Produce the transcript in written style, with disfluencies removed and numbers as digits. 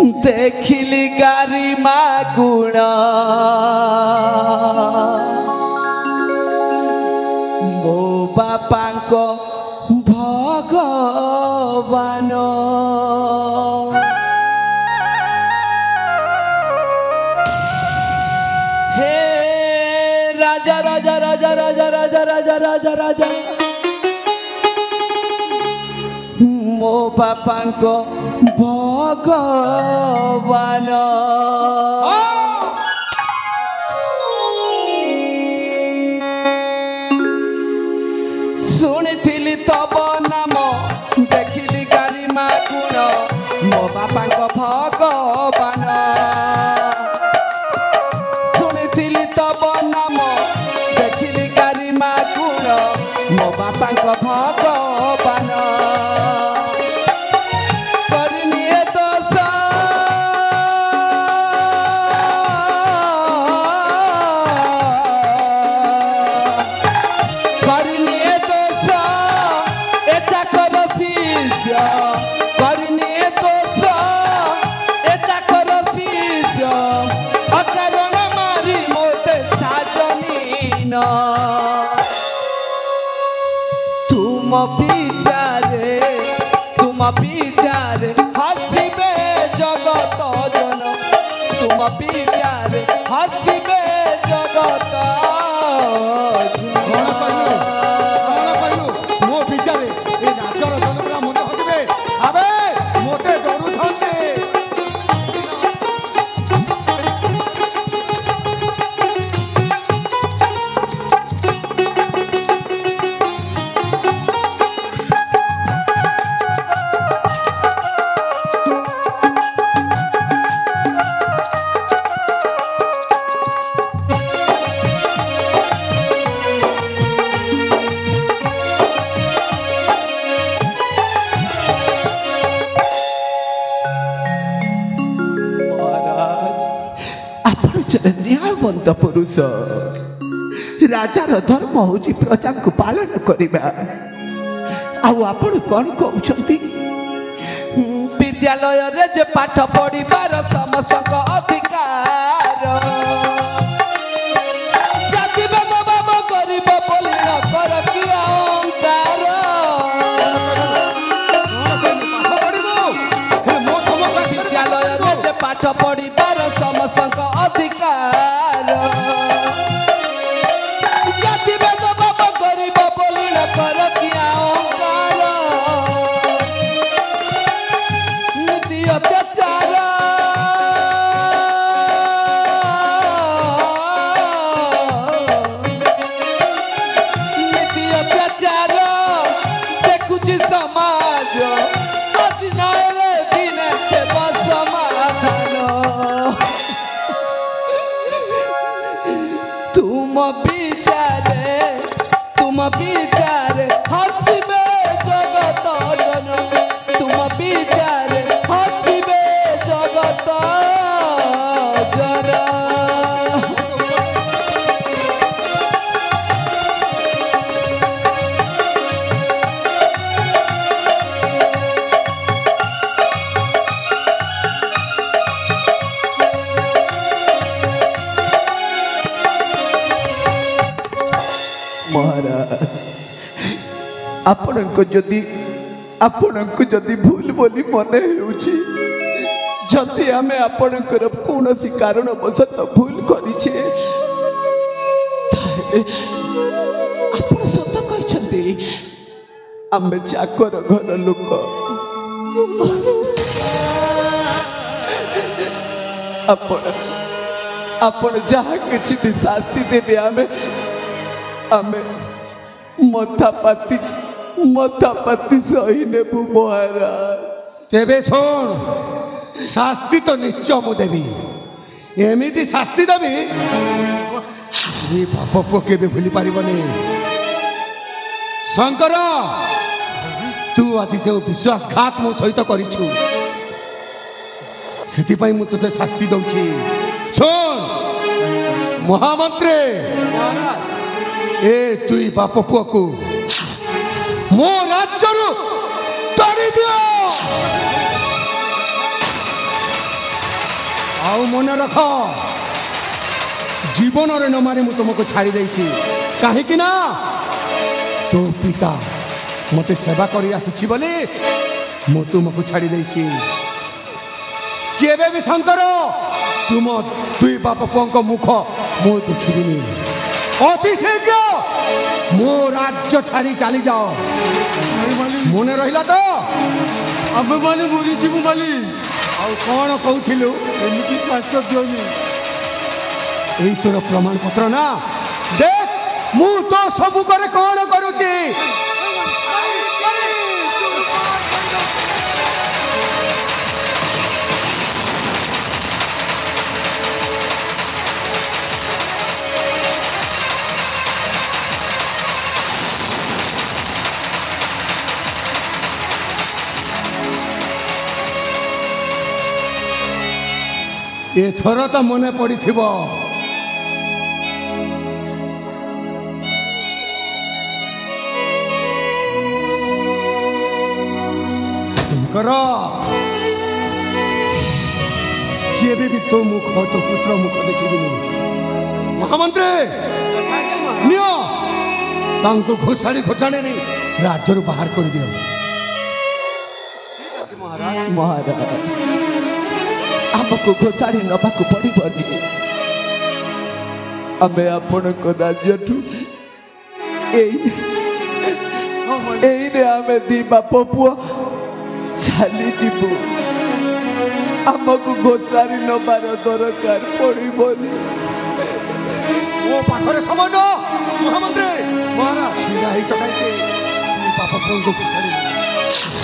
देखिली गारी मागुण मो बापा को भगवान हे राजा राजा राजा राजा राजा राजा राजा राजा मो बापा को भगवान शुणी तब नाम देखिली गारी मागुण मो बापा को भगवान शुणी तब नाम देखिली गारी मागुण मो बापा को भगवान तुम विचारे हसबे जगत जन तुम विचारे हसबे जगत मो विचारे नाचर जनता मत हसबे अबे मोटे डरू न्यायवंत पुरुष राजार धर्म हूँ प्रजा को पालन करवा आपण कौन कहते विद्यालय रे जे पाठ पढ़ार समस्त अधिकार जाति भेदभाव गरीब बोली न कर कि अहंकार विद्यालय रे जे पाठ पढ़ार समस्त अधिकार जाति भेदभाव गरीब बोली न कर कि अहंकार नीति अत्याचार नीति अत्याचार देखुची समाज आज नए दिन समाधान तुम विचारे हसबे जगत जन तुम विचारे हसबे जगत जन महाराज आपनको जदि भूल बोली मन होती आमे आपणकर कौन कारण वशत भूल करिछे आपण सत कहते आमे चाकर घर लोक आपण जहाँ किसी भी शास्ति देवे आमे मथापाती सही नेबू महाराज तेबे सुन शास्ति तो निश्चय मु देवी एमिति शास्ति देवी ये बाप पुओ केबे भूली पारिबनी शंकर तू आज जो विश्वासघात मो सहित करिछु सेति मु तोते शास्ति दउछि सुन महामंत्री ए तुई बाप पुओ को मो राज्य ताड़ी दियो ଆଉ ମନେ ରଖ ଜୀବନରେ ନ ମାରି ମୁଁ ତୁମକୁ ଛାଡ଼ି ଦେଇଛି କାହିଁକି ନା ତୋ ପିତା ମୋତେ ସେବା କରି ଆସିଛି ବୋଲି ମୁଁ ତୁମକୁ ଛାଡ଼ି ଦେଇଛି କେବେ ବି ଶଙ୍କର ତୁମ ଦୁଇ ବାପ ପୁଅଙ୍କ ମୁଖ ମୁଁ ଦେଖିବିନି ଅତି ଶୀଘ୍ର ମୋ ରାଜ୍ୟ ଛାଡ଼ି ଚାଲିଯାଅ ମନେ ରହିଲା ତ ଆମେ ମାନେ ମରିଯିବୁ ମାଲି ଆଉ କ'ଣ କହୁଥିଲୁ ଏମିତି ସ୍ୱାସ୍ଥ୍ୟ ଦିଅନି ଏଇ ତୋର ପ୍ରମାଣ ପତ୍ର ନା ଦେଖ ମୁଁ ତ ସବୁ କରେ କ'ଣ କରୁଛି ଏଥର ତ ମନେ ପଡ଼ିଥିବ ଶଙ୍କର କେବେ ବି ତୋ ମୁଖ ତୋ ପୁତ୍ର ମୁଖ ଦେଖିବିନି ମହାମନ୍ତ୍ରୀ ନିଅ ତାଙ୍କୁ ଘୋଷାଡ଼ି ଘୋଷାଡ଼ି ରାଜ୍ୟରୁ ବାହାର କରିଦିଅ ମହାରାଜ ଆମକୁ ଘୋଷାଡ଼ି ନେବାକୁ ପଡ଼ିବନି ଆମେ ଆପଣଙ୍କ ରାଜ୍ୟଠୁ ଏଇନେ ଆମେ ଦି ବାପ ପୁଅ ଚାଲିଯିବୁ ଆମକୁ ଘୋଷାଡ଼ି ନେବାର ଦରକାର ପଡ଼ିବନି ମୋ ପାଖରେ ସମୟ ନ ମହାମନ୍ତ୍ରୀ ମହାରାଜ ଛିଡ଼ା ହେଇଛ କାହିଁକି ବାପ ପୁଅଙ୍କୁ ଘୋଷାଡ଼ି